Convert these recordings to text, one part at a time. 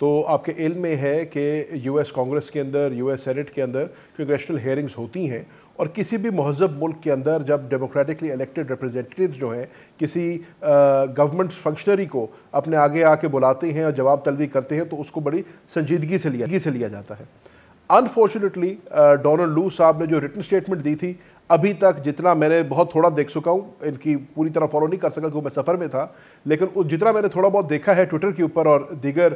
تو آپ کے علم میں ہے کہ یو ایس کانگریس کے اندر، یو ایس سینٹ کے اندر کنگریشنل ہیئرنگز ہوتی ہیں، اور کسی بھی مہذب ملک کے اندر جب ڈیموکریٹکلی الیکٹڈ ریپرزینٹیوز جو ہیں کسی گورنمنٹ فنکشنری کو اپنے آگے آ کے بلاتے ہیں اور جواب طلبی کرتے ہیں تو اس کو بڑی سنجیدگی سے لیا جاتا ہے۔ انفارچونیٹلی ڈونلڈ لو صاحب نے جو ریٹن اسٹیٹمنٹ دی تھی، ابھی تک جتنا میں نے بہت تھوڑا دیکھ سکا ہوں، ان کی پوری طرح فالو نہیں کر سکا کیونکہ میں سفر میں تھا، لیکن جتنا میں نے تھوڑا بہت دیکھا ہے ٹویٹر کے اوپر اور دیگر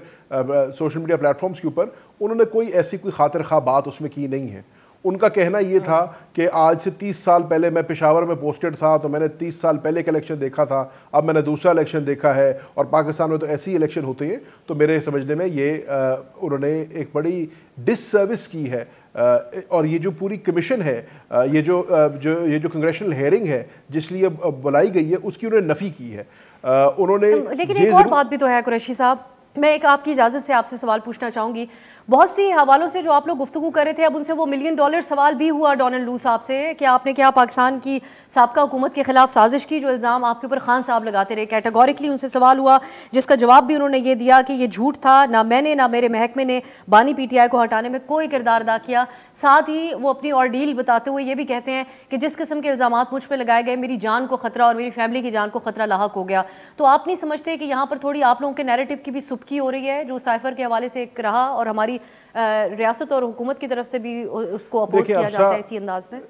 سوشل میڈیا پلیٹ فارمز کے اوپر، انہوں نے کوئی ایسی کوئی خاطر خواہ بات اس میں کی نہیں ہے۔ ان کا کہنا یہ تھا کہ آج سے 30 سال پہلے میں پشاور میں پوسٹڈ تھا تو میں نے 30 سال پہلے کا الیکشن دیکھا تھا، اب میں نے دوسرا الیکشن دیکھا ہے، اور پاکستان میں تو ایسی الیکشن ہوتے ہیں۔ تو میرے سمجھنے میں یہ انہوں نے ایک بڑی ڈس سروس کی ہے، اور یہ جو پوری کمیشن ہے، یہ جو کنگریشنل ہیئرنگ ہے جس لیے بلائی گئی ہے، اس کی انہوں نے نفی کی ہے۔ انہوں نے لیکن ایک اور بات بھی تو ہے قریشی صاحب، میں ایک آپ کی اجازت سے آپ سے سوال پوچھنا چاہوں گی۔ بہت سی حوالوں سے جو آپ لوگ گفتگو کر رہے تھے، اب ان سے وہ $1 ملین سوال بھی ہوا ڈونلڈ لو صاحب سے کہ آپ نے کیا پاکستان کی سابقہ حکومت کے خلاف سازش کی، جو الزام آپ کے اوپر خان صاحب لگاتے رہے۔ کیٹیگوریکلی ان سے سوال ہوا، جس کا جواب بھی انہوں نے یہ دیا کہ یہ جھوٹ تھا، نہ میں نے نہ میرے محکمے نے بانی پی ٹی آئی کو ہٹانے میں کوئی کردار ادا کیا۔ ساتھ ہی وہ اپنی آرڈیل بتاتے ہوئے یہ بھی کہتے ہیں کہ جس قسم کے الزامات مجھ پہ لگائے گئے، میری جان کو خطرہ اور میری فیملی کی جان کو خطرہ لاحق ہو گیا۔ تو آپ نہیں سمجھتے کہ یہاں پر تھوڑی آپ لوگوں کے نیریٹو کی بھی سبکی ہو رہی ہے، جو سائفر کے حوالے سے ایک رہا اور ہماری ریاست اور حکومت کی طرف سے بھی اس کو اپوز کیا جاتا ہے اسی انداز میں؟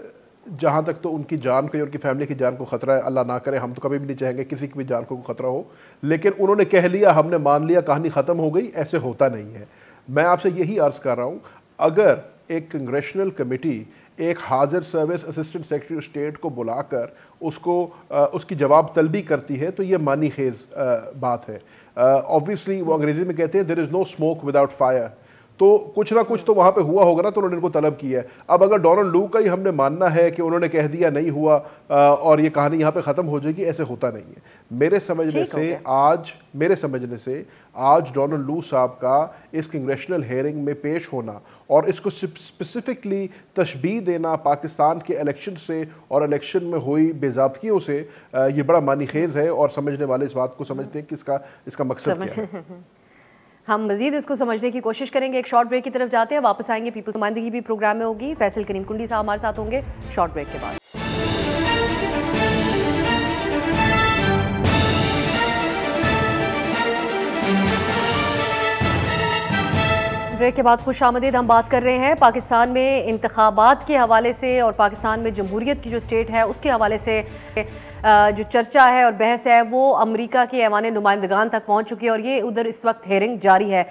جہاں تک تو ان کی جان کو، ان کی فیملی کی جان کو خطرہ ہے، اللہ نہ کرے، ہم تو کبھی بھی نہیں چاہیں گے کسی کی بھی جان کو خطرہ ہو، لیکن انہوں نے کہہ لیا، ہم نے مان لیا، کہانی ختم ہو گئی، ایسے ہوتا نہیں ہے۔ میں آپ سے یہی عرض کر رہا ہوں، اگر ایک کنگریشنل کمیٹی ایک حاضر سروس اسسٹنٹ سیکرٹری اسٹیٹ کو بلا کر اس کی جواب طلبی کرتی ہے تو یہ معنی خیز بات ہے۔ obviously وہ انگریزی میں کہتے ہیں there is no smoke without fire، تو کچھ نہ کچھ تو وہاں پہ ہوا ہوگا نا، تو انہوں نے ان کو طلب کیا ہے۔ اب اگر ڈونلڈ لو کا ہی ہم نے ماننا ہے کہ انہوں نے کہہ دیا نہیں ہوا اور یہ کہانی یہاں پہ ختم ہو جائے گی، ایسے ہوتا نہیں ہے۔ میرے سمجھنے سے آج ڈونلڈ لو صاحب کا اس کنگریشنل ہیئرنگ میں پیش ہونا اور اس کو اسپیسیفکلی تشبیہ دینا پاکستان کے الیکشن سے اور الیکشن میں ہوئی بے ضابطگیوں سے، یہ بڑا معنی خیز ہے، اور سمجھنے والے اس بات کو سمجھتے ہیں کہ اس کا مقصد کیا ہے۔ ہم مزید اس کو سمجھنے کی کوشش کریں گے، ایک شارٹ بریک کی طرف جاتے ہیں، واپس آئیں گے، پیپلز نمائندگی بھی پروگرام میں ہوگی، فیصل کریم کنڈی صاحب ہمارے ساتھ ہوں گے شارٹ بریک کے بعد۔ بریک کے بعد خوش آمدید، ہم بات کر رہے ہیں پاکستان میں انتخابات کے حوالے سے اور پاکستان میں جمہوریت کی جو سٹیٹ ہے اس کے حوالے سے جو چرچا ہے اور بحث ہے وہ امریکہ کے ایوان نمائندگان تک پہنچ چکی ہے، اور یہ ادھر اس وقت ہیئرنگ جاری ہے۔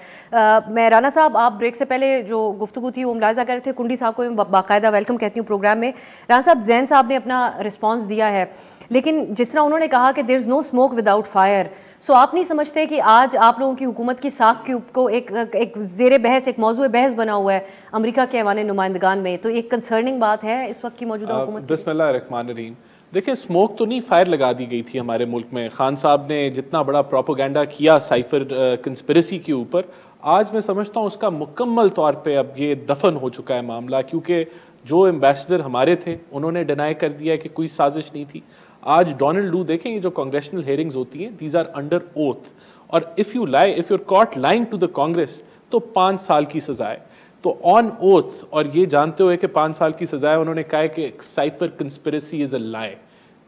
میں رانا صاحب، آپ بریک سے پہلے جو گفتگو تھی وہ ملاحظہ کر رہے تھے، کنڈی صاحب کو میں باقاعدہ ویلکم کہتی ہوں پروگرام میں۔ رانا صاحب، زین صاحب نے اپنا رسپانس دیا ہے، لیکن جس طرح انہوں نے کہا کہ دیر از نو اسموک وداؤٹ فائر، سو آپ نہیں سمجھتے کہ آج آپ لوگوں کی حکومت کی ساکھ کو ایک زیر بحث، ایک موضوع بحث بنا ہوا ہے امریکہ کے ایوان نمائندگان میں، تو ایک کنسرننگ بات ہے اس وقت کی موجودہ حکومت؟ بسم اللہ الرحمن الرحیم۔ دیکھیں، اسموک تو نہیں، فائر لگا دی گئی تھی ہمارے ملک میں۔ خان صاحب نے جتنا بڑا پروپیگنڈا کیا سائفر کنسپریسی کے اوپر، آج میں سمجھتا ہوں اس کا مکمل طور پہ اب یہ دفن ہو چکا ہے معاملہ، کیونکہ جو ایمبیسڈر ہمارے تھے انہوں نے ڈینائی کر دیا ہے کہ کوئی سازش نہیں تھی۔ آج ڈونلڈ لو دیکھیں، یہ جو کانگریشنل ہیئرنگز ہوتی ہیں، دیز آر انڈر اوتھ، اور if you are caught lying to the Congress تو 5 سال کی سزا ہے۔ تو آن اوتھ، اور یہ جانتے ہوئے کہ 5 سال کی سزا ہے، انہوں نے کہا ہے کہ سائفر کنسپریسی از اے لائی،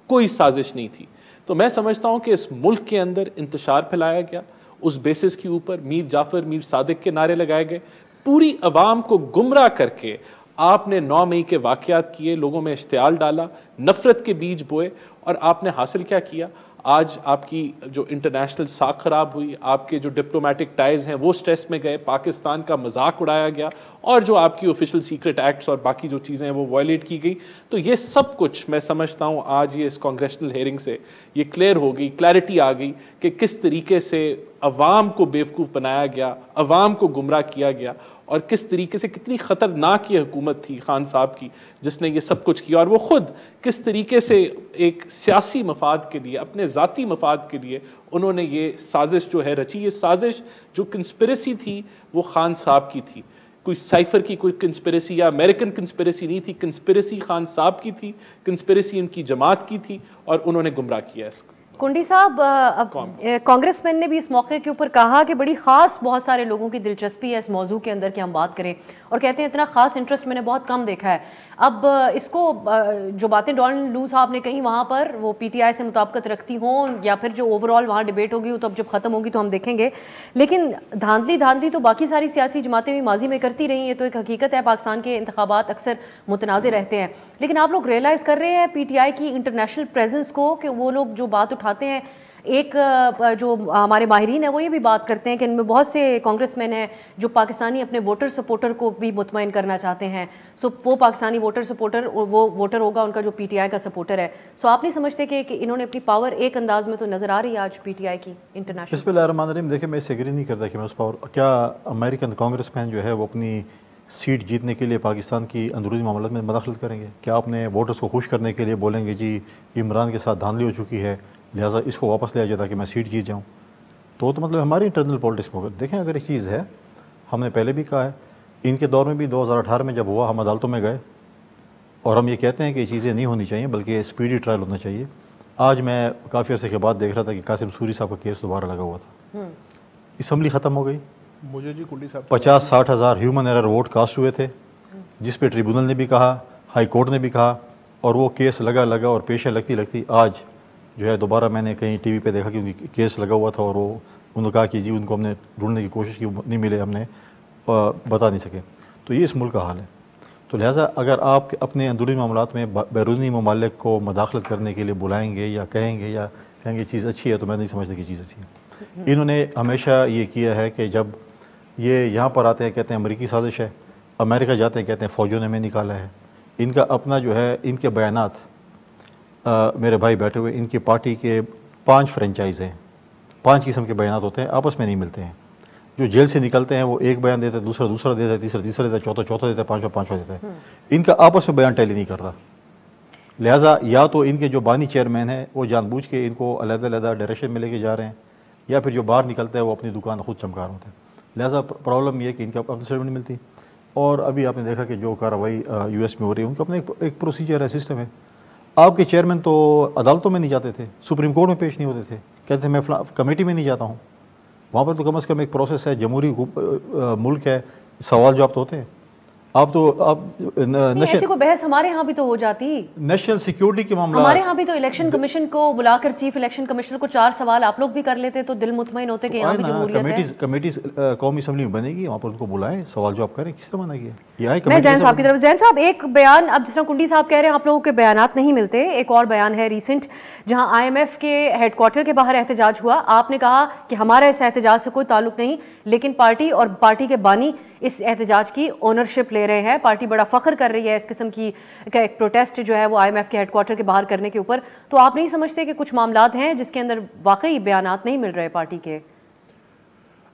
کوئی سازش نہیں تھی۔ تو میں سمجھتا ہوں کہ اس ملک کے اندر انتشار پھیلایا گیا، اس بیسس کے اوپر میر جعفر، میر صادق کے نعرے لگائے گئے، پوری عوام کو گمراہ کر کے آپ نے 9 مئی کے واقعات کیے، لوگوں میں اشتعال ڈالا، نفرت کے بیج بوئے، اور آپ نے حاصل کیا کیا؟ آج آپ کی جو انٹرنیشنل ساکھ خراب ہوئی، آپ کے جو ڈپلومیٹک ٹائز ہیں وہ سٹریس میں گئے، پاکستان کا مذاق اڑایا گیا، اور جو آپ کی آفیشیل سیکرٹ ایکٹس اور باقی جو چیزیں ہیں وہ وائلیٹ کی گئی۔ تو یہ سب کچھ میں سمجھتا ہوں آج یہ اس کانگریشنل ہیئرنگ سے یہ کلیئر ہو گئی، کلیئرٹی آ گئی کہ کس طریقے سے عوام کو بیوقوف بنایا گیا، عوام کو گمراہ کیا گیا، اور کس طریقے سے کتنی خطرناک یہ حکومت تھی خان صاحب کی جس نے یہ سب کچھ کیا، اور وہ خود کس طریقے سے ایک سیاسی مفاد کے لیے، اپنے ذاتی مفاد کے لیے انہوں نے یہ سازش جو ہے رچی۔ یہ سازش جو کنسپریسی تھی وہ خان صاحب کی تھی، کوئی سائفر کی کوئی کنسپریسی یا امریکن کنسپریسی نہیں تھی، کنسپریسی خان صاحب کی تھی، کنسپریسی ان کی جماعت کی تھی، اور انہوں نے گمراہ کیا اس کو۔ کنڈی صاحب کانگریس مین نے بھی اس موقع کے اوپر کہا کہ بڑی خاص بہت سارے لوگوں کی دلچسپی ہے اس موضوع کے اندر کہ ہم بات کریں، اور کہتے ہیں اتنا خاص انٹرسٹ میں نے بہت کم دیکھا ہے. اب اس کو جو باتیں ڈونلڈ لو صاحب نے کہیں وہاں پر وہ پی ٹی آئی سے مطابقت رکھتی ہوں یا پھر جو اوور آل وہاں ڈیبیٹ ہوگی تو اب جب ختم ہوگی تو ہم دیکھیں گے. لیکن دھاندلی تو باقی ساری سیاسی جماعتیں بھی ماضی میں کرتی رہی ہیں، تو ایک حقیقت ہے پاکستان کے انتخابات اکثر متنازع رہتے ہیں. لیکن آپ لوگ ریئلائز کر رہے ہیں پی ٹی آئی کی انٹرنیشنل پریزنس کو کہ وہ لوگ جو بات اٹھاتے ہیں، ایک جو ہمارے ماہرین ہیں وہ یہ بھی بات کرتے ہیں کہ ان میں بہت سے کانگریس مین ہیں جو پاکستانی اپنے ووٹر سپورٹر کو بھی مطمئن کرنا چاہتے ہیں. سو وہ پاکستانی ووٹر سپورٹر وہ ووٹر ہوگا ان کا جو پی ٹی آئی کا سپورٹر ہے. سو آپ نہیں سمجھتے کہ انہوں نے اپنی پاور ایک انداز میں تو نظر آ رہی ہے آج پی ٹی آئی کی انٹرنیشنل؟ بسم اللہ الرحمن الرحیم. دیکھیں میں اس سے ایگری نہیں کرتا کہ میں اس پاور، کیا امریکن کانگریس مین جو ہے وہ اپنی سیٹ جیتنے کے لیے پاکستان کی اندرونی معاملات میں مداخلت کریں گے؟ کیا اپنے ووٹرز کو خوش کرنے کے لیے بولیں گے جی عمران کے ساتھ دھاندلی ہو چکی ہے لہٰذا اس کو واپس لیا جاتا کہ میں سیٹ جیت جاؤں؟ تو مطلب ہماری انٹرنل پالیٹکس میں دیکھیں اگر ایک چیز ہے، ہم نے پہلے بھی کہا ہے، ان کے دور میں بھی 2018 میں جب ہوا ہم عدالتوں میں گئے اور ہم یہ کہتے ہیں کہ یہ چیزیں نہیں ہونی چاہیے بلکہ اسپیڈی ٹرائل ہونا چاہیے. آج میں کافی عرصے کے بعد دیکھ رہا تھا کہ قاسم سوری صاحب کا کیس دوبارہ لگا ہوا تھا. اسمبلی ختم ہو گئی، مجھے جی کنڈی صاحب 50-60 ہزار ہیومن ایرر ووٹ کاسٹ ہوئے تھے، جس پہ ٹریبونل نے بھی کہا، ہائی کورٹ نے بھی کہا، اور وہ کیس لگا اور پیشیں لگتی آج جو ہے دوبارہ میں نے کہیں ٹی وی پہ دیکھا کہ ان کی کیس لگا ہوا تھا اور وہ انہوں نے کہا کہ جی ان کو ہم نے ڈھونڈنے کی کوشش کی نہیں ملے، ہم نے بتا نہیں سکے. تو یہ اس ملک کا حال ہے. تو لہٰذا اگر آپ اپنے اندرونی معاملات میں بیرونی ممالک کو مداخلت کرنے کے لیے بلائیں گے یا کہیں گے یہ چیز اچھی ہے، تو میں نہیں سمجھتا کہ چیز اچھی ہے. انہوں نے ہمیشہ یہ کیا ہے کہ جب یہ یہاں پر آتے ہیں کہتے ہیں امریکی سازش ہے، امریکہ جاتے ہیں کہتے ہیں فوجوں نے ہمیں نکالا ہے. ان کا اپنا جو ہے ان کے بیانات، میرے بھائی بیٹھے ہوئے، ان کی پارٹی کے 5 فرنچائز ہیں، 5 قسم کے بیانات ہوتے ہیں، آپس میں نہیں ملتے ہیں. جو جیل سے نکلتے ہیں وہ ایک بیان دیتے ہیں، دوسرا دیتا ہے، تیسرا دیتا ہے، چوتھا دیتا ہے، پانچواں دیتا ہے. ان کا آپس میں بیان ٹیلی نہیں کرتا. لہٰذا یا تو ان کے جو بانی چیئرمین ہیں وہ جان بوجھ کے ان کو علیحدہ ڈائریکشن میں لے کے جا رہے ہیں، یا پھر جو باہر نکلتا ہے وہ اپنی دکان خود چمکار ہوتا ہے. لہٰذا پرابلم یہ ہے کہ ان کا اپنا سرٹیفکیٹ نہیں ملتی. اور ابھی آپ نے دیکھا کہ جو کارروائی یو ایس میں ہو رہی ہے ان کا اپنا ایک پروسیجر ہے، سسٹم ہے. آپ کے چیئرمین تو عدالتوں میں نہیں جاتے تھے، سپریم کورٹ میں پیش نہیں ہوتے تھے، کہتے ہیں میں کمیٹی میں نہیں جاتا ہوں. وہاں پر تو کم از کم ایک پروسیس ہے، جمہوری ملک ہے، سوال جواب تو ہوتے ہیں. آپ ایسی کو بحث ہمارے ہاں بھی تو ہو جاتی، نیشنل سیکیورٹی کے معاملات ہمارے ہاں بھی تو الیکشن کمیشن کو بلا کر چیف الیکشن کمشنر کو 4 سوال آپ لوگ بھی کر لیتے تو دل مطمئن ہوتے کہ یہاں بھی جمہوریت ہے. کمیٹیز قومی اسمبلی میں بنے گی، وہاں پر ان کو بلائیں، سوال جواب کریں. کس طرح بنا گیا؟ میں زین صاحب کی طرف، زین صاحب ایک بیان، اب جس طرح کنڈی صاحب کہہ رہے ہیں آپ لوگوں کے بیانات نہیں ملتے، ایک اور بیان ہے ریسنٹ جہاں آئی ایم ایف کے ہیڈ کوارٹر کے باہر احتجاج ہوا. آپ نے کہا کہ ہمارا اس احتجاج سے کوئی تعلق نہیں، لیکن پارٹی اور پارٹی کے بانی اس احتجاج کی اونرشپ لے رہے ہیں، پارٹی بڑا فخر کر رہی ہے اس قسم کی ایک پروٹیسٹ جو ہے وہ آئی ایم ایف کے ہیڈ کوارٹر کے باہر کرنے کے اوپر. تو آپ نہیں سمجھتے کہ کچھ معاملات ہیں جس کے اندر واقعی بیانات نہیں مل رہے پارٹی کے؟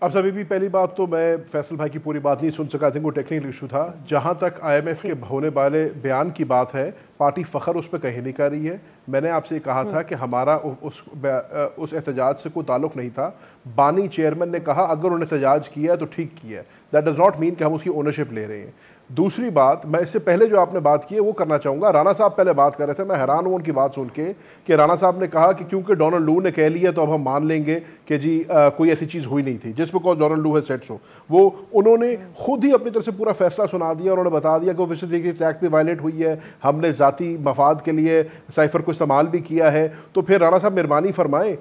اب سبھی بھی پہلی بات تو میں فیصل بھائی کی پوری بات نہیں سن سکا تھا، وہ ٹیکنیکل ایشو تھا. جہاں تک آئی ایم ایف کے ہونے والے بیان کی بات ہے، پارٹی فخر اس پہ کہیں نہیں کر رہی ہے. میں نے آپ سے یہ کہا تھا کہ ہمارا اس احتجاج سے کوئی تعلق نہیں تھا. بانی چیئرمین نے کہا اگر انہوں نے احتجاج کیا ہے تو ٹھیک کیا ہے، دیٹ ڈز ناٹ مین کہ ہم اس کی اونرشپ لے رہے ہیں. دوسری بات، میں اس سے پہلے جو آپ نے بات کی ہے وہ کرنا چاہوں گا. رانا صاحب پہلے بات کر رہے تھے، میں حیران ہوں ان کی بات سن کے کہ رانا صاحب نے کہا کہ کیونکہ ڈونلڈ لو نے کہہ لیا تو اب ہم مان لیں گے کہ جی کوئی ایسی چیز ہوئی نہیں تھی جس پہ ڈونلڈ لو ہیز سیڈ سو. وہ انہوں نے خود ہی اپنی طرف سے پورا فیصلہ سنا دیا، انہوں نے بتا دیا کہ وہ ایکٹ بھی وائلیٹ ہوئی ہے، ہم نے ذاتی مفاد کے لیے سائفر کو استعمال بھی کیا ہے. تو پھر رانا صاحب مہربانی فرمائیں،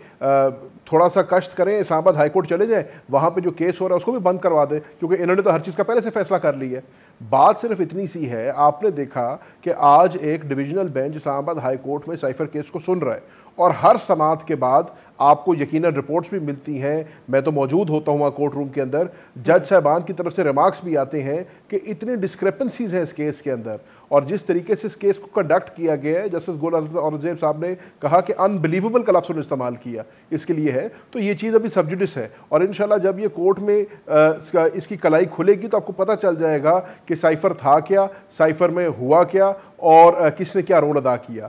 تھوڑا سا کشت کریں، اسلام آباد ہائی کورٹ چلے جائیں، وہاں پہ جو کیس ہو رہا ہے اس کو بھی بند کروا دیں، کیونکہ انہوں نے تو ہر چیز کا پہلے سے فیصلہ کر لی ہے. بات صرف اتنی سی ہے، آپ نے دیکھا کہ آج ایک ڈویژنل بینچ اسلام آباد ہائی کورٹ میں سائفر کیس کو سن رہا ہے، اور ہر سماعت کے بعد آپ کو یقیناً رپورٹس بھی ملتی ہیں، میں تو موجود ہوتا ہوں کورٹ روم کے اندر، جج صاحبان کی طرف سے ریمارکس بھی آتے ہیں کہ اتنے ڈسکرپنسیز ہیں اس کیس کے اندر، اور جس طریقے سے اس کیس کو کنڈکٹ کیا گیا ہے، جسٹس گل اورنگزیب صاحب نے کہا کہ انبلیویبل کا لفظ استعمال کیا اس کے لیے ہے. تو یہ چیز ابھی سب جوڈس ہے، اور انشاءاللہ جب یہ کورٹ میں اس کی کلائی کھلے گی تو آپ کو پتہ چل جائے گا کہ سائفر تھا کیا، سائفر میں ہوا کیا، اور کس نے کیا رول ادا کیا.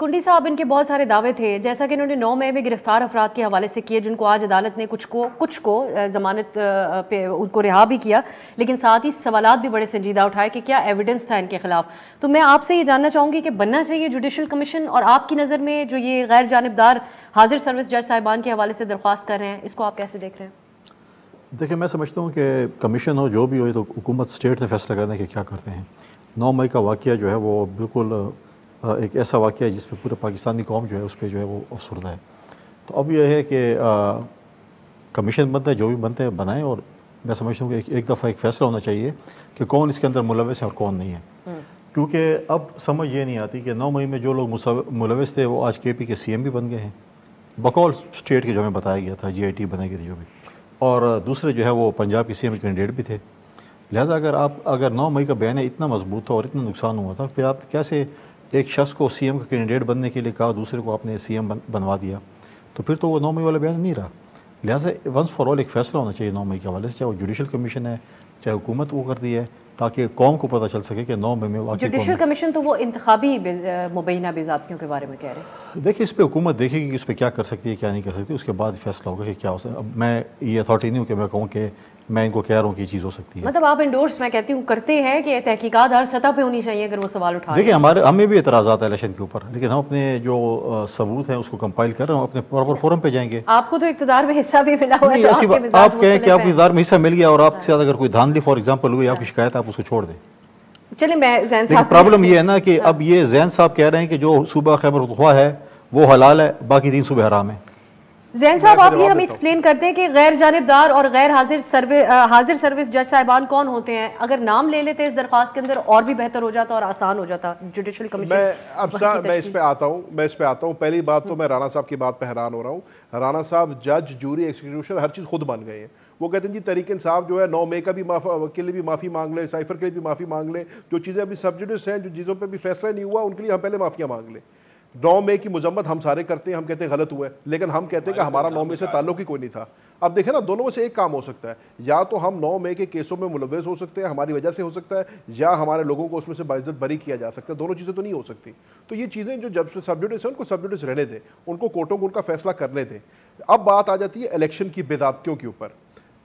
کنڈی صاحب ان کے بہت سارے دعوے تھے، جیسا کہ انہوں نے 9 مئی میں گرفتار افراد کے حوالے سے کیے، جن کو آج عدالت نے کچھ کو ضمانت پہ ان کو رہا بھی کیا، لیکن ساتھ ہی سوالات بھی بڑے سنجیدہ اٹھائے کہ کیا ایویڈنس تھا ان کے خلاف. تو میں آپ سے یہ جاننا چاہوں گی کہ بننا چاہیے جوڈیشل کمیشن، اور آپ کی نظر میں جو یہ غیر جانبدار حاضر سروس جج صاحبان کے حوالے سے درخواست کر رہے ہیں، اس کو آپ کیسے دیکھ رہے ہیں؟ دیکھیں میں سمجھتا ہوں کہ کمیشن ہو جو بھی ہو، تو حکومت اسٹیٹ نے فیصلہ کرنا ہے کہ کیا کرتے ہیں. 9 مئی کا واقعہ جو ہے وہ بالکل ایک ایسا واقعہ ہے جس پہ پورے پاکستانی قوم جو ہے اس پہ جو ہے وہ افسردہ ہے. تو اب یہ ہے کہ کمیشن بنتا ہے، جو بھی بنتے ہیں بنائیں، اور میں سمجھتا ہوں کہ ایک دفعہ ایک فیصلہ ہونا چاہیے کہ کون اس کے اندر ملوث ہے اور کون نہیں ہے. کیونکہ اب سمجھ یہ نہیں آتی کہ 9 مئی میں جو لوگ ملوث تھے وہ آج کے پی کے سی ایم بھی بن گئے ہیں بقول اسٹیٹ کے، جو ہمیں بتایا گیا تھا GIT بنے گی تھی جو بھی، اور دوسرے جو ہے وہ پنجاب کے CM کینڈیڈیٹ بھی تھے. لہٰذا اگر 9 مئی کا بیان اتنا مضبوط تھا اور اتنا نقصان ہوا تھا، پھر آپ کیسے ایک شخص کو CM کا کینڈیڈیٹ بننے کے لیے کہا، دوسرے کو آپ نے CM بنوا دیا؟ تو پھر تو وہ 9 مئی والا بیان نہیں رہا. لہٰذا ونس فار آل ایک فیصلہ ہونا چاہیے 9 مئی کے حوالے سے، چاہے وہ جوڈیشل کمیشن ہے چاہے حکومت وہ کرتی ہے، تاکہ قوم کو پتہ چل سکے کہ 9 مئی میں واقعی جوڈیشل کمیشن تو وہ انتخابی مبینہ بے ضابطیوں کے بارے میں کہہ رہے ہیں. دیکھیے اس پہ حکومت دیکھے گی کہ اس پہ کیا کر سکتی ہے کیا نہیں کر سکتی، اس کے بعد فیصلہ ہوگا کہ کیا ہو سکتا ہے. اب میں یہ اتھارٹی نہیں ہوں کہ میں کہوں کہ میں ان کو کہہ رہا ہوں کہ یہ چیز ہو سکتی ہے. مطلب آپ انڈورس میں کہتی ہوں کرتے ہیں کہ تحقیقات ہر سطح پہ ہونی چاہیے اگر وہ سوال اٹھا دیکھیں ہمیں بھی اعتراضات ہیں الیکشن کے اوپر، لیکن ہم اپنے جو ثبوت ہیں اس کو کمپائل کر رہے ہیں، اپنے پراپر فورم پہ جائیں گے. آپ کو تو اقتدار میں حصہ بھی ملا ہوا ہے، آپ کہیں کہ آپ کو اقتدار میں حصہ مل گیا اور آپ کے ساتھ اگر کوئی دھاندلی فار ایگزامپل ہوئی، آپ کی شکایت آپ اس کو چھوڑ دیں. چلیں میں زین لیکن صاحب پرابلم یہ ہے نا کہ اب یہ زین صاحب کہہ رہے ہیں کہ جو صوبہ خیبر پختونخوا ہے وہ حلال ہے، باقی 3 صوبے حرام ہیں. زین صاحب آپ یہ ہمیں ایکسپلین کرتے ہیں کہ غیر جانبدار اور غیر حاضر سروس جج صاحبان کون ہوتے ہیں؟ اگر نام لے لیتے اس درخواست کے اندر اور بھی بہتر ہو جاتا اور آسان ہو جاتا جوڈیشل کمیشن. میں اس پہ آتا ہوں. پہلی بات تو میں رانا صاحب کی بات پہ حیران ہو رہا ہوں. رانا صاحب جج، جوری، ایکسیکیوشن ہر چیز خود بن گئے ہیں. وہ کہتے ہیں جی تحریک انصاف جو ہے 9 مئی کا بھی کے لیے بھی معافی مانگ لیں، سائفر کے لیے بھی معافی مانگ لیں، جو چیزیں ابھی سبجوڈس ہیں، جو چیزوں پہ بھی فیصلہ نہیں ہوا ان کے لیے ہم پہلے معافیاں مانگ لیں. 9 مئی کی مذمت ہم سارے کرتے ہیں، ہم کہتے ہیں غلط ہوا ہے، لیکن ہم کہتے ہیں کہ ہمارا 9 مئی سے تعلق ہی کوئی نہیں تھا. اب دیکھیں نا، دونوں میں سے ایک کام ہو سکتا ہے، یا تو ہم 9 مئی کے کیسوں میں ملوث ہو سکتے ہیں ہماری وجہ سے ہو سکتا ہے، یا ہمارے لوگوں کو اس میں سے باعزت بری کیا جا سکتا ہے. دونوں چیزیں تو نہیں ہو سکتی. تو یہ چیزیں جو جب سبجوڈس ہیں ان کو سبجوڈس رہنے دیں، ان کو کورٹوں کو ان کا فیصلہ کرنے دیں. اب بات آ جاتی ہے الیکشن کی بے ضابطیوں کے اوپر.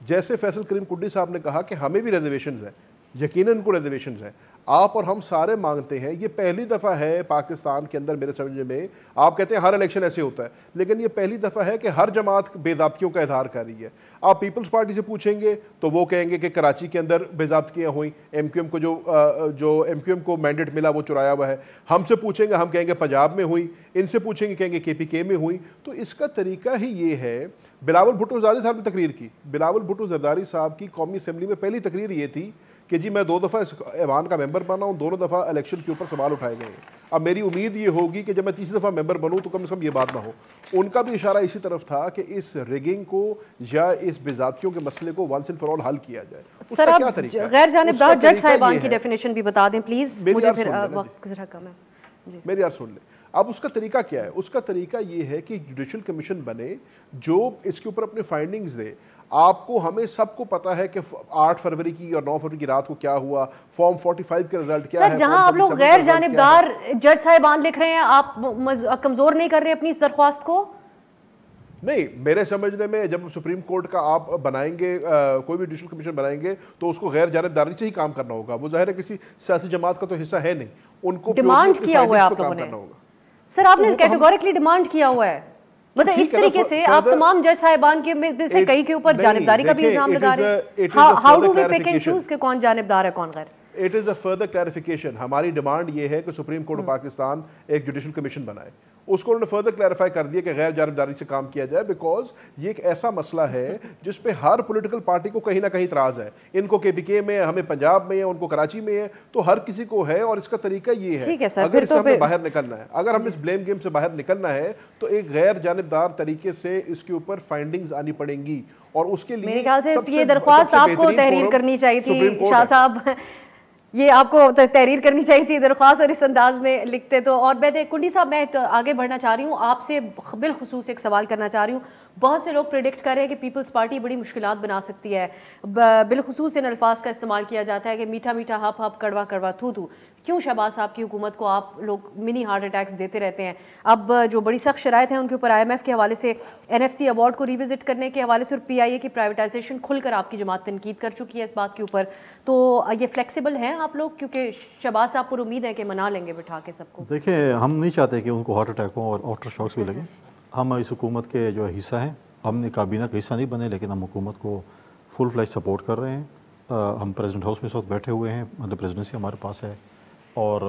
جیسے فیصل کریم کنڈی صاحب نے کہا کہ ہمیں بھی ریزرویشنز ہیں، یقیناً ان کو ریزرویشنز ہیں. آپ اور ہم سارے مانگتے ہیں، یہ پہلی دفعہ ہے پاکستان کے اندر میرے سمجھنے میں، آپ کہتے ہیں ہر الیکشن ایسے ہوتا ہے، لیکن یہ پہلی دفعہ ہے کہ ہر جماعت بے ضابطیوں کا اظہار کر رہی ہے. آپ پیپلز پارٹی سے پوچھیں گے تو وہ کہیں گے کہ کراچی کے اندر بے ضابطیاں ہوئیں، MQM کو جو MQM کو مینڈیٹ ملا وہ چرایا ہوا ہے. ہم سے پوچھیں گے، ہم کہیں گے پنجاب میں ہوئی، ان سے پوچھیں گے کہیں گے KPK میں ہوئی. تو اس کا طریقہ ہی یہ ہے. بلاول بھٹو زرداری صاحب نے تقریر کی. بلاول بھٹو زرداری صاحب کی قومی اسمبلی میں پہلی تقریر یہ تھی کہ جی میں 2 دفعہ اس ایوان کا ممبر بنا ہوں، دونوں دفعہ الیکشن کے اوپر سوال اٹھائے گئے ہیں. اب میری امید یہ ہوگی کہ جب میں 30 دفعہ ممبر بنوں تو کم از کم یہ بات نہ ہو. ان کا بھی اشارہ اسی طرف تھا کہ اس ریگنگ کو یا اس بے ضابطیوں کے مسئلے کو ونس اینڈ فار آل حل کیا جائے. سر آپ غیر جانبدار جج صاحبان کی ڈیفینیشن بھی بتا دیں پلیز، مجھے پھر وقت ذرا کم ہے. میری یار سن لیں. اب اس کا طریقہ کیا ہے؟ اس کا طریقہ یہ ہے کہ جوڈیشل کمیشن بنے جو اس کے اوپر اپنے فائنڈنگز دے. آپ کو ہمیں سب کو پتا ہے کہ 8 فروری کی اور 9 فروری کی رات کو کیا ہوا، فارم 45 کے رزلٹ کیا ہے. سر جہاں آپ لوگ غیر جانبدار جج صاحبان لکھ رہے ہیں، آپ کمزور نہیں کر رہے اپنی اس درخواست کو؟ نہیں، میرے سمجھنے میں جب سپریم کورٹ کا آپ بنائیں گے، کوئی بھی جوڈیشل کمیشن بنائیں گے تو اس کو غیر جانبداری سے ہی کام کرنا ہوگا. وہ ظاہر ہے کسی سیاسی جماعت کا تو حصہ ہے نہیں. ان کو ڈیمانڈ کیا ہوا ہے آپ لوگوں نے. سر آپ نے کیٹیگوریکلی ڈیمانڈ کیا ہوا ہے، مطلب اس طریقے سے آپ تمام جج صاحبان کے میں سے کئی کے اوپر جانبداری کا بھی الزام لگا رہے ہیں. How do we pick and choose کہ کون جانبدار ہے کون غیر؟ It is a further clarification. ہماری ڈیمانڈ یہ ہے کہ سپریم کورٹ آف پاکستان ایک جوڈیشل کمیشن بنائے. اس کو انہوں نے فردر کلیریفائی کر دیا کہ غیر جانبداری سے کام کیا جائے، بیکاز یہ ایک ایسا مسئلہ ہے جس پہ ہر پولیٹیکل پارٹی کو کہیں نہ کہیں اعتراض ہے. ان کو KPK میں، ہمیں پنجاب میں ہے، ان کو کراچی میں ہے، تو ہر کسی کو ہے. اور اس کا طریقہ یہ ہے اگر اس سے ہمیں باہر نکلنا ہے، اگر ہم اس بلیم گیم سے باہر نکلنا ہے تو ایک غیر جانبدار طریقے سے اس کے اوپر فائنڈنگز آنی پڑیں گی. اور اس کے لیے میرے خیال سے یہ درخواست آپ کو تحریر کرنی چاہیے تھی شاہ صاحب، یہ آپ کو تحریر کرنی چاہیے تھی درخواست، اور اس انداز میں لکھتے تو. اور کنڈی صاحب میں آگے بڑھنا چاہ رہی ہوں، آپ سے بالخصوص ایک سوال کرنا چاہ رہی ہوں. بہت سے لوگ پریڈکٹ کر رہے ہیں کہ پیپلز پارٹی بڑی مشکلات بنا سکتی ہے، بالخصوص ان الفاظ کا استعمال کیا جاتا ہے کہ میٹھا میٹھا ہپ ہپ، کڑوا کڑوا تھو تھو. کیوں شہباز صاحب کی حکومت کو آپ لوگ منی ہارٹ اٹیکس دیتے رہتے ہیں؟ اب جو بڑی سخت شرائط ہیں ان کے اوپر IMF کے حوالے سے NFC ایوارڈ کو ریوزٹ کرنے کے حوالے سے اور PIA کی پرائیویٹائزیشن کھل کر آپ کی جماعت تنقید کر چکی ہے اس بات کے اوپر، تو یہ فلیکسیبل ہیں آپ لوگ؟ کیونکہ شہباز صاحب پر امید ہے کہ منا لیں گے بٹھا کے سب کو. دیکھیں ہم نہیں چاہتے کہ ان کو ہارٹ اٹیک ہوں اور آفٹر شاکس بھی لگیں. ہم اس حکومت کے جو حصہ ہیں، ہم نے کابینہ کا حصہ نہیں بنے لیکن ہم حکومت کو فل فلیج سپورٹ کر رہے ہیں. ہم پریزیڈنٹ ہاؤس میں اس وقت بیٹھے ہوئے ہیں، مطلب پریزیڈنسی ہمارے پاس ہے، اور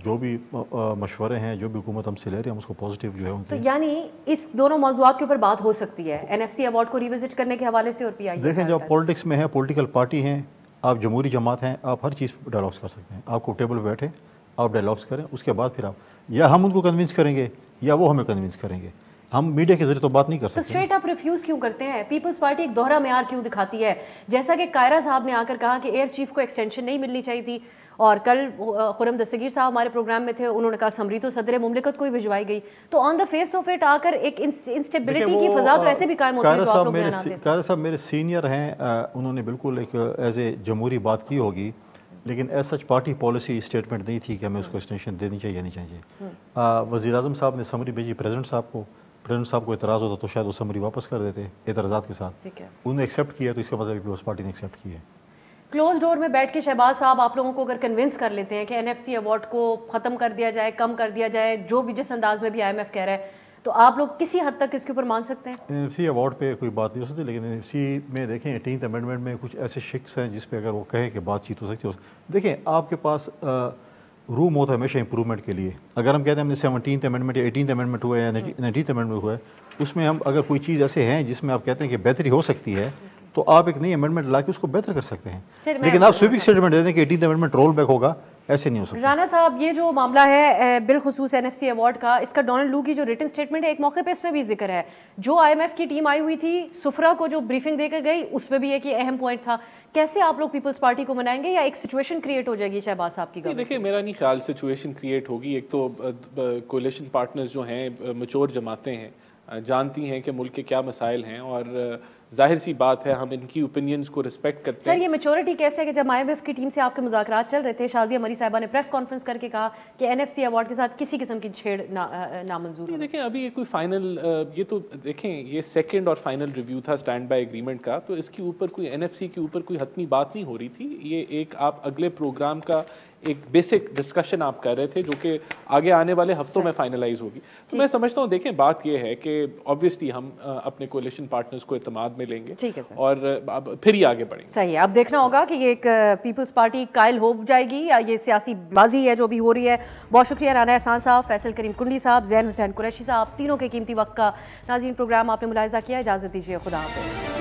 جو بھی مشورے ہیں جو بھی حکومت ہم سے لے رہے ہیں ہم اس کو پازیٹیو جو ہے ان تو یعنی اس دونوں موضوعات کے اوپر بات ہو سکتی ہے NFC ایوارڈ کو ریوزٹ کرنے کے حوالے سے اور PIA. دیکھیں جب پولیٹکس میں ہے، پولیٹیکل پارٹی ہیں، آپ جمہوری جماعت ہیں، آپ ہر چیز پہ ڈائلاگس کر سکتے ہیں. آپ کو ٹیبل پہ بیٹھے آپ ڈائلاگس کریں، اس کے بعد پھر آپ یا ہم ان کو کنونس کریں گے یا وہ ہمیں کنونس کریں گے. ہم میڈیا کے ذریعے تو بات نہیں کر تو سکتے. اسٹریٹ آپ ریفیوز کیوں کرتے ہیں؟ پیپلز پارٹی ایک دوہرا معیار کیوں دکھاتی ہے؟ جیسا کہ قائرہ صاحب نے آ کر کہا کہ ایئر چیف کو ایکسٹینشن نہیں ملنی چاہیے تھی، اور کل خرم دستگیر صاحب ہمارے پروگرام میں تھے، انہوں نے کہا سمری تو صدر مملکت کو ہی بھجوائی گئی. تو آن دا فیس آف اٹ آ کر ایک انسٹیبلٹی کی فضا تو ایسے بھی قائم ہوتی ہے جو آپ لوگ بیانات دیتے ہیں. قائرہ صاحب میرے سینئر ہیں، انہوں نے بالکل ایک ایز اے جمہوری بات کی ہوگی، لیکن as such party policy statement نہیں تھی کہ ہمیں اس کو ایکسٹینشن دینی چاہیے یا نہیں چاہیے. وزیر اعظم صاحب نے سمری بھیجی پریزیڈنٹ صاحب کو اعتراض ہوتا تو شاید وہ سمری واپس کر دیتے اعتراضات کے ساتھ. انہوں نے ایکسیپٹ کیا تو اس کا مطلب پیپلز پارٹی نے ایکسیپٹ کیا ہے. کلوز ڈور میں بیٹھ کے شہباز صاحب آپ لوگوں کو اگر کنونس کر لیتے ہیں کہ NFC ایوارڈ کو ختم کر دیا جائے، کم کر دیا جائے، جو بھی جس انداز میں بھی IMF کہہ رہا ہے، تو آپ لوگ کسی حد تک اس کے اوپر مان سکتے ہیں؟ NFC ایوارڈ پہ کوئی بات نہیں ہو سکتی، لیکن NFC میں دیکھیں 18th امینڈمنٹ میں کچھ ایسے شکس ہیں جس پہ اگر وہ کہیں کہ بات چیت ہو سکتی ہے. دیکھیں آپ کے پاس روم ہوتا ہے ہمیشہ امپرومنٹ کے لیے. اگر ہم کہتے ہیں ہم نے 17th امینڈمنٹ یا 18th امینڈمنٹ ہوا ہے یا 19th امینڈمنٹ ہوا ہے، اس میں ہم اگر کوئی چیز ایسے ہیں جس میں آپ کہتے ہیں کہ بہتری ہو سکتی ہے تو آپ ایک نئی امینڈمنٹ لا کے اس کو بہتر کر سکتے ہیں. لیکن آپ سویپنگ اسٹیٹمنٹ دے دیں کہ 18th امینڈمنٹ رول بیک ہوگا، ایسے نہیں ہو سکتا. رانا صاحب یہ جو معاملہ ہے بالخصوص NFC ایوارڈ کا، اس کا ڈونلڈ لو کی جو ریٹن اسٹیٹمنٹ ہے ایک موقع پہ اس میں بھی ذکر ہے، جو IMF کی ٹیم آئی ہوئی تھی سفرا کو جو بریفنگ دے کر گئی اس میں بھی ایک اہم پوائنٹ تھا. کیسے آپ لوگ پیپلز پارٹی کو منائیں گے یا ایک سچویشن کریٹ ہو جائے گی شہباز صاحب کی گورنمنٹ؟ دیکھیں میرا نہیں خیال سچویشن کریٹ ہوگی. ایک تو کولیشن پارٹنرز جو ہیں میچور جماعتیں ہیں، جانتی ہیں کہ ملک کے کیا مسائل ہیں، اور ظاہر سی بات ہے ہم ان کی اوپینینز کو رسپیکٹ کرتے ہیں. سر یہ میچورٹی کیسے ہے کہ جب IMF کی ٹیم سے آپ کے مذاکرات چل رہے تھے، شازیہ مری صاحبہ نے پریس کانفرنس کر کے کہا کہ NFC ایوارڈ کے ساتھ کسی قسم کی چھیڑ نامنظور ہے؟ دیکھیں ابھی یہ کوئی فائنل، یہ تو دیکھیں یہ سیکنڈ اور فائنل ریویو تھا اسٹینڈ بائی ایگریمنٹ کا، تو اس کے اوپر کوئی NFC کے اوپر کوئی حتمی بات نہیں ہو رہی تھی. یہ ایک آپ اگلے پروگرام کا ایک بیسک ڈسکشن آپ کر رہے تھے جو کہ آگے آنے والے ہفتوں میں فائنلائز ہوگی. تو میں سمجھتا ہوں دیکھیں بات یہ ہے کہ آبویسلی ہم اپنے کولیشن پارٹنرز کو اعتماد میں لیں گے اور پھر ہی آگے بڑھیں گے. صحیح ہے. اب دیکھنا ہوگا کہ یہ ایک پیپلز پارٹی قائل ہو جائے گی یا یہ سیاسی بازی ہے جو بھی ہو رہی ہے. بہت شکریہ رانا احسان صاحب، فیصل کریم کنڈی صاحب، زین حسین قریشی صاحب، تینوں کے قیمتی وقت کا. ناظرین پروگرام آپ نے ملاحظہ کیا، اجازت دیجیے، خدا حافظ.